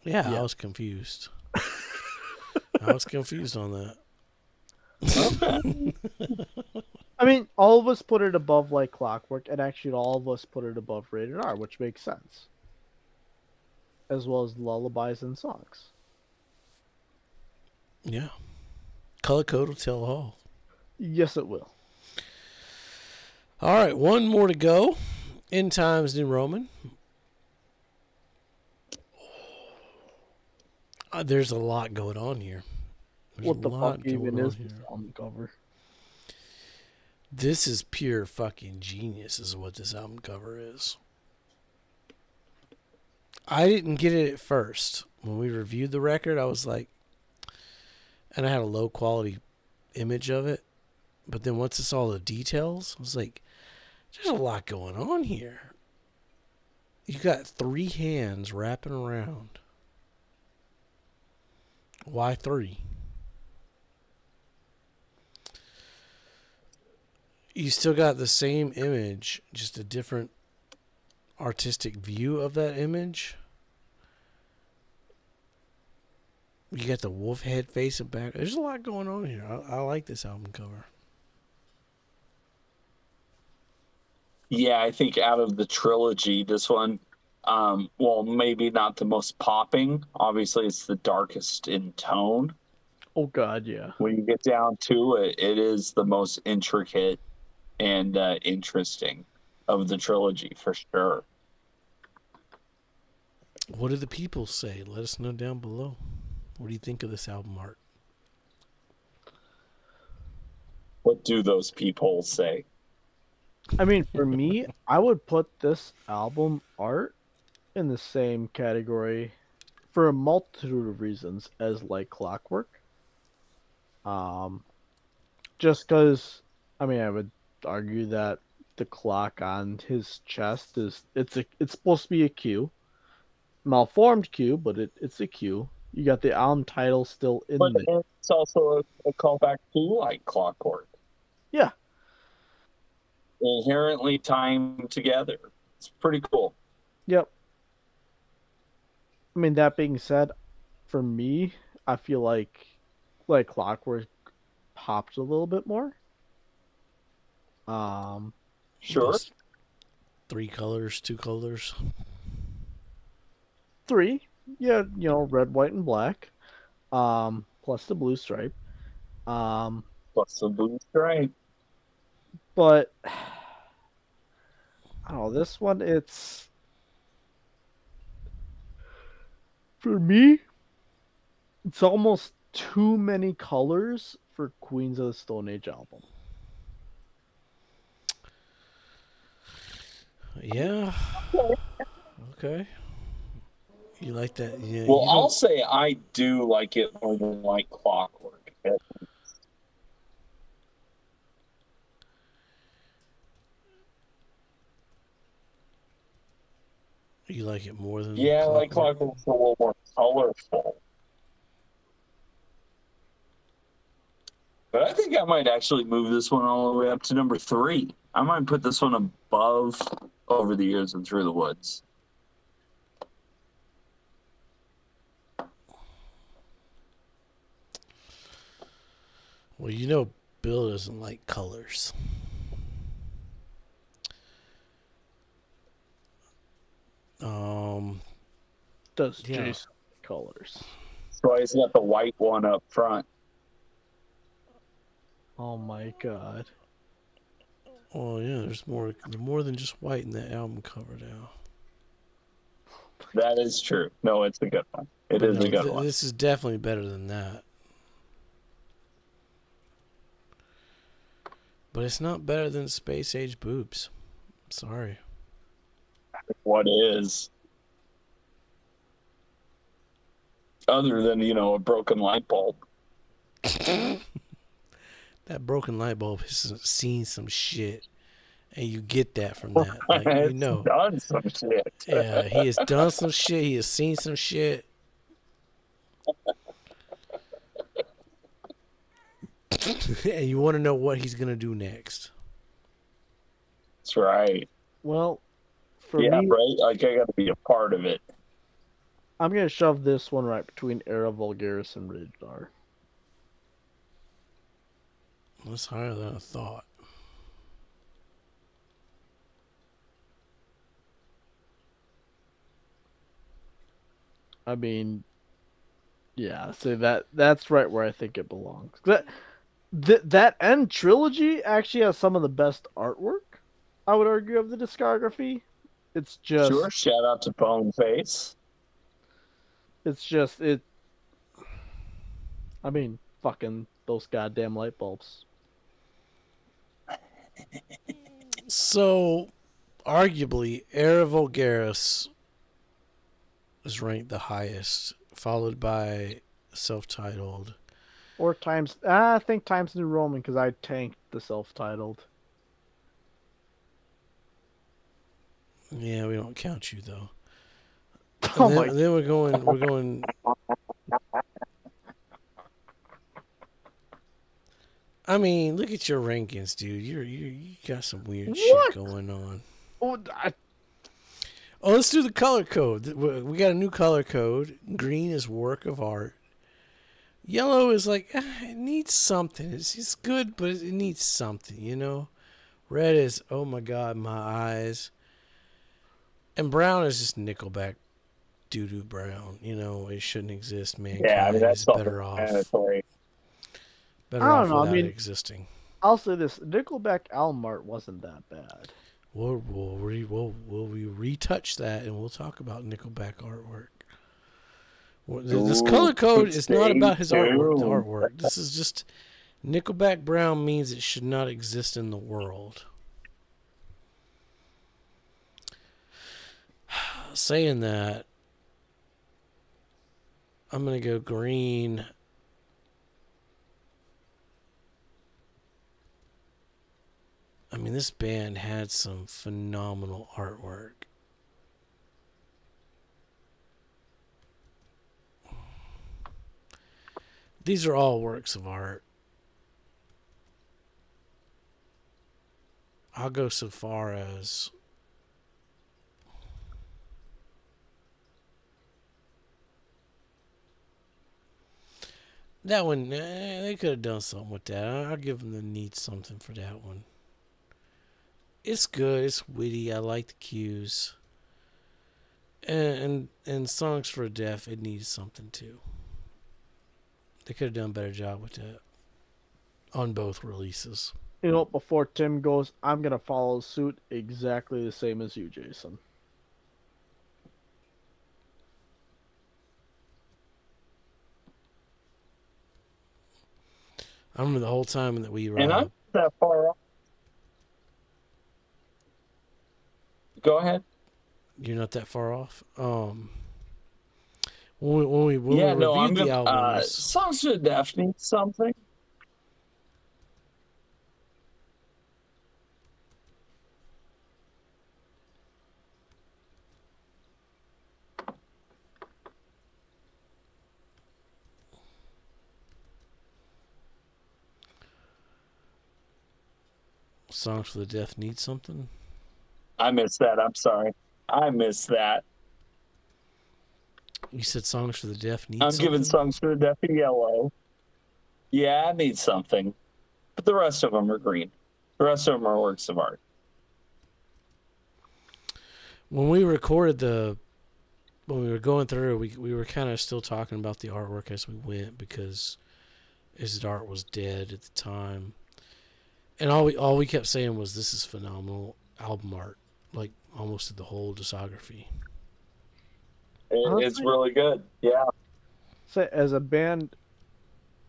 Yeah. I was confused. I was confused on that. Okay. I mean, all of us put it above like Clockwork, and actually all of us put it above Rated R, which makes sense. As well as Lullabies and Songs. Yeah. Color code will tell all. Yes, it will. All right, one more to go. In Times New Roman. There's a lot going on here. What the fuck even is this album cover? This is pure fucking genius is what this album cover is. I didn't get it at first. When we reviewed the record, I was like, and I had a low quality image of it. But then once it's all the details, I was like, there's a lot going on here. You got 3 hands wrapping around. Why 3? You still got the same image, just a different artistic view of that image. You got the wolf head facing back. There's a lot going on here. I like this album cover. Yeah, I think out of the trilogy, this one, maybe not the most popping. Obviously, it's the darkest in tone. Oh, God, yeah. When you get down to it, it is the most intricate and interesting of the trilogy, for sure. What do the people say? Let us know down below. What do you think of this album art? What do those people say? I mean, for me, I would put this album art in the same category for a multitude of reasons as like Clockwork. Just because, I mean, I would argue that the clock on his chest it's supposed to be a Q, malformed Q, but it's a Q. You got the album title still in there. It's also a callback to like Clockwork. Yeah. Inherently tying together. It's pretty cool. Yep. I mean, that being said, for me, I feel like Clockwork popped a little bit more. Sure. Just 3 colors, 2 colors. 3. Yeah, red, white, and black. Plus the blue stripe. Plus the blue stripe. But I don't know, this one, it's for me, it's almost too many colors for Queens of the Stone Age album. Yeah. Okay. You like that? Yeah. Well, I'll say I do like it more than like Clockwork. You like it more than Yeah, Clockwork? like Clockwork's a little more colorful. But I think I might actually move this one all the way up to number 3. I might put this one above Over the Years and Through the Woods. Well, Bill doesn't like colors. Does Yeah. Jason colors? So he's got the white one up front. Oh my god. Oh yeah, there's more than just white in that album cover now. That is true. No, it's a good one. It is a good one. This is definitely better than that. But it's not better than Space Age Boobs. Sorry. What is? Other than, a broken light bulb. That broken light bulb has seen some shit. And you get that from that. Like, It's done some shit. Yeah, he has done some shit. He has seen some shit. And you want to know what he's going to do next. That's right. Well, for me, right? Like, I got to be a part of it. I'm going to shove this one right between Era Vulgaris and Riddar. That's higher than I thought. I mean, yeah, so that's right where I think it belongs. That end trilogy actually has some of the best artwork, I would argue, of the discography. It's just Sure, shout out to Bone Face. It's just I mean, fucking those goddamn light bulbs. So, arguably, Era Vulgaris is ranked the highest, followed by self-titled. Or I think Times New Roman, because I tanked the self-titled. Yeah, we don't count you though. Oh And my! then we're going. I mean, look at your rankings, dude. You got some weird shit going on. Oh, let's do the color code. We got a new color code. Green is work of art. Yellow is like, it needs something. It's good, but it needs something, Red is, oh my God, my eyes. And brown is just Nickelback doo-doo brown. It shouldn't exist. Mankind Yeah, I mean, that's is better off. Better off without it existing. I'll say this: Nickelback album art wasn't that bad. We'll retouch that, and we'll talk about Nickelback artwork. This color code is not about his artwork. This is just Nickelback brown means it should not exist in the world. Saying that, I'm going to go green. I mean, this band had some phenomenal artwork. These are all works of art. I'll go so far as that one. They could have done something with that. I'll give them the need something for that one. It's good. It's witty. I like the cues. And Songs for the Deaf, it needs something too. They could have done a better job with that on both releases. You know, before Tim goes, I'm gonna follow suit exactly the same as you, Jason. I remember the whole time that we were. And I'm not that far off. Go ahead. You're not that far off. When we I'm reviewed the gonna, albums, Songs for the Deaf need something. Songs for the Deaf need something. I missed that. I'm sorry. I missed that. You said Songs for the Deaf need I'm something? giving Songs for the Deaf a yellow. Yeah, I need something. But the rest of them are green. The rest of them are works of art. When we recorded when we were going through, we were kind of still talking about the artwork as we went because his art was dead at the time. And all we kept saying was, this is phenomenal album art, like almost the whole discography. It's really good. Yeah. Say, as a band,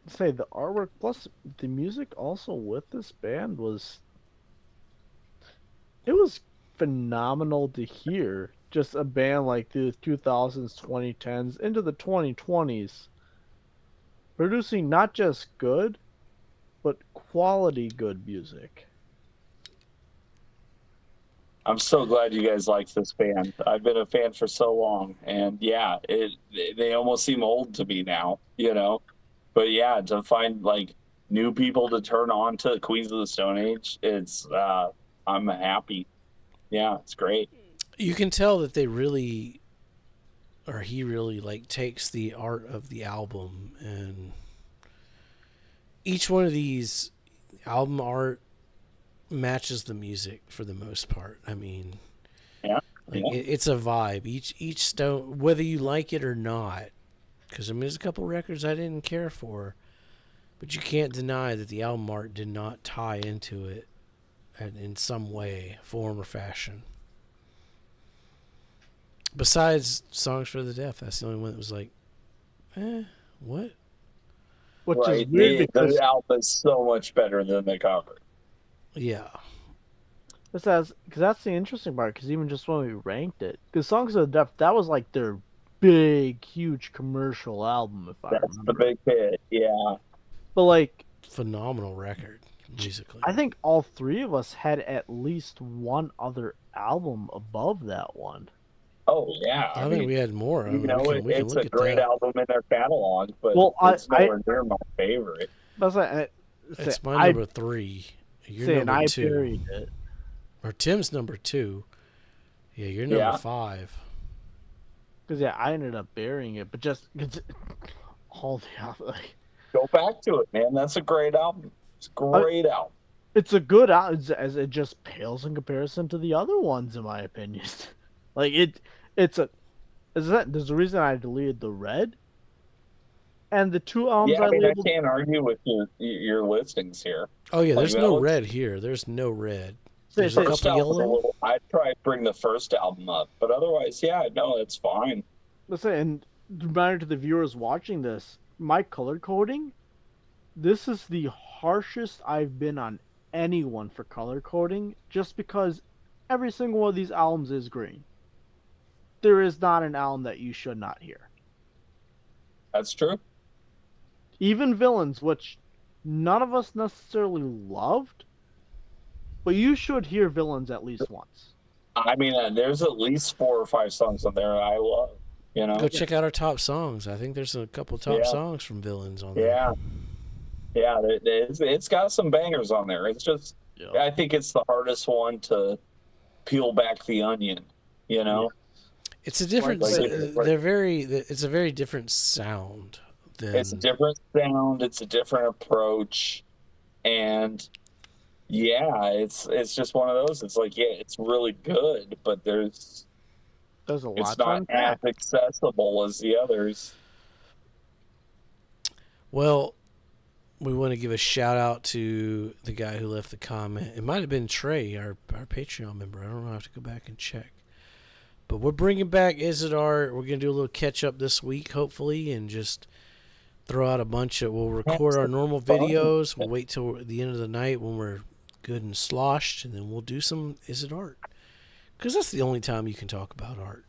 say the artwork plus the music also with this band was phenomenal to hear. Just a band like the 2000s, 2010s, into the 2020s, producing not just good, but quality good music. I'm so glad you guys like this band. I've been a fan for so long, and yeah, they almost seem old to me now, you know. But yeah, to find like new people to turn on to Queens of the Stone Age, it's I'm happy. Yeah, it's great. You can tell that he really like takes the art of the album, and each one of these album art matches the music for the most part. I mean, it's a vibe. Each stone, whether you like it or not, because I mean, there's a couple records I didn't care for, but you can't deny that the album art did not tie into it in some way, form, or fashion. Besides Songs for the Deaf, that's the only one that was like, what? Which right. is weird because the album is so much better than the cover. Yeah. because that's the interesting part. Because even just when we ranked it, because Songs of the Deaf, that was like their big, huge commercial album. If I That's remember, the big hit. Yeah. but like, Phenomenal record musically. I think all three of us had at least one other album above that one. Oh yeah. I think we had more. You know, we can it's look a at great that. album in their catalog, but Well, it's nowhere near my favorite. That's like, It's my number 3. You're number I 2. buried it. Or Tim's number 2. Yeah, you're number 5. Because I ended up burying it, but just cause all the like, Go back to it, man. That's a great album. It's a great album. it's a good album, as it just pales in comparison to the other ones, in my opinion. Like there's a reason I deleted the red, and the two albums I mean, labeled. I can't argue with your listings here. Oh yeah, there's Like, no red here. There's no red. There's a First couple album's yellow. I'd try to bring the first album up, but otherwise, yeah, no, it's fine. Let's say, and reminder to the viewers watching this, my color coding, this is the harshest I've been on anyone for color coding, just because every single one of these albums is green. There is not an album that you should not hear. That's true. Even Villains, which none of us necessarily loved, but you should hear Villains at least once. I mean, there's at least 4 or 5 songs on there I love. You know, Go check out our top songs. I think there's a couple top songs from Villains on there. Yeah, it's got some bangers on there. It's just, I think it's the hardest one to peel back the onion. You know, it's a different. It's a very different sound. It's a different sound. It's a different approach, and Yeah, it's just one of those. It's like, yeah, it's really good, but There's a it's lot to not as unpack. accessible as the others. Well, we want to give a shout out to the guy who left the comment. It might have been Trey, our Patreon member. I don't know. I have to go back and check. But we're bringing back Is It Art. We're going to do a little catch up this week, hopefully, and just throw out a bunch of. We'll record our normal videos. We'll wait till the end of the night when we're good and sloshed, and then we'll do some Is It Art. Because that's the only time you can talk about art,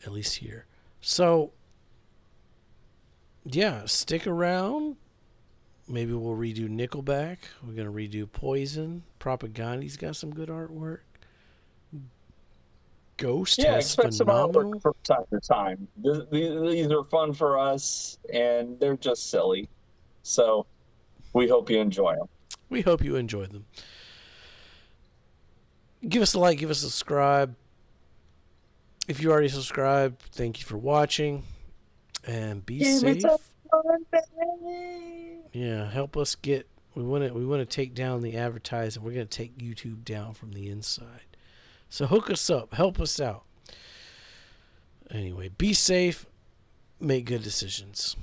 at least here. So, yeah, stick around. Maybe we'll redo Nickelback. We're going to redo Poison. Propaganda's got some good artwork. Ghost has expect some phenomenal. artwork from time to time. These are fun for us, and they're just silly. So we hope you enjoy them. We hope you enjoyed them. Give us a like, give us a subscribe. If you already subscribed, thank you for watching. And be safe. Yeah, help us get. We want to take down the advertising. We're going to take YouTube down from the inside. So hook us up, help us out. Anyway, be safe, make good decisions.